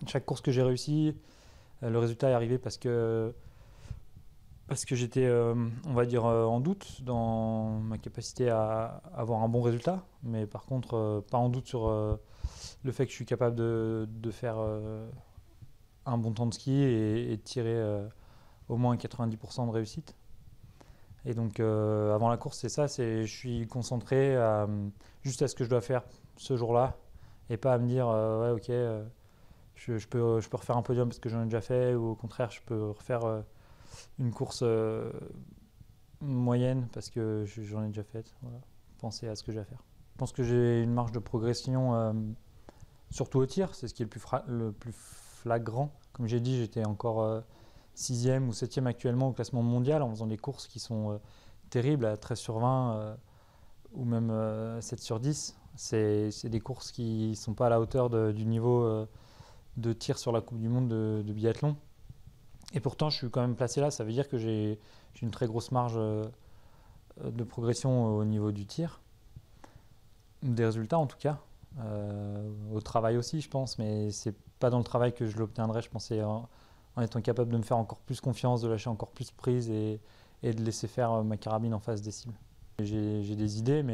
Chaque course que j'ai réussi, le résultat est arrivé parce que j'étais, on va dire, en doute dans ma capacité à avoir un bon résultat, mais par contre, pas en doute sur le fait que je suis capable de faire un bon temps de ski et de tirer au moins 90% de réussite. Et donc, avant la course, c'est ça, je suis concentré juste à ce que je dois faire ce jour-là et pas à me dire, ouais, ok, je peux refaire un podium parce que j'en ai déjà fait, ou au contraire, je peux refaire une course moyenne parce que j'en ai déjà faite. Voilà. Penser à ce que j'ai à faire. Je pense que j'ai une marge de progression, surtout au tir, c'est ce qui est le plus flagrant. Comme j'ai dit, j'étais encore 6e ou 7e actuellement au classement mondial en faisant des courses qui sont terribles à 13 sur 20 ou même 7 sur 10. C'est des courses qui ne sont pas à la hauteur du niveau de tir sur la Coupe du Monde de biathlon. Et pourtant, je suis quand même placé là. Ça veut dire que j'ai une très grosse marge de progression au niveau du tir, des résultats en tout cas. Au travail aussi, je pense, mais c'est pas dans le travail que je l'obtiendrai. Je pensais en étant capable de me faire encore plus confiance, de lâcher encore plus prise et de laisser faire ma carabine en face des cibles. J'ai des idées,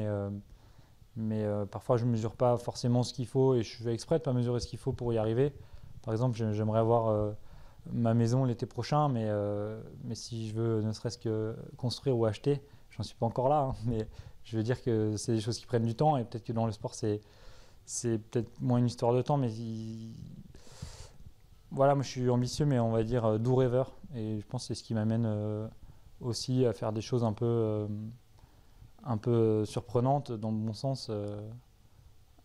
mais parfois je ne mesure pas forcément ce qu'il faut et je fais exprès de ne pas mesurer ce qu'il faut pour y arriver. Par exemple, j'aimerais avoir ma maison l'été prochain, mais si je veux ne serait-ce que construire ou acheter, j'en suis pas encore là, hein, mais je veux dire que c'est des choses qui prennent du temps et peut-être que dans le sport c'est peut-être moins une histoire de temps, mais voilà, moi je suis ambitieux, mais on va dire doux rêveur, et je pense que c'est ce qui m'amène aussi à faire des choses un peu surprenantes dans le bon sens,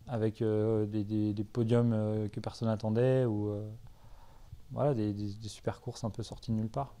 avec des podiums que personne n'attendait, ou voilà, des super courses un peu sorties de nulle part.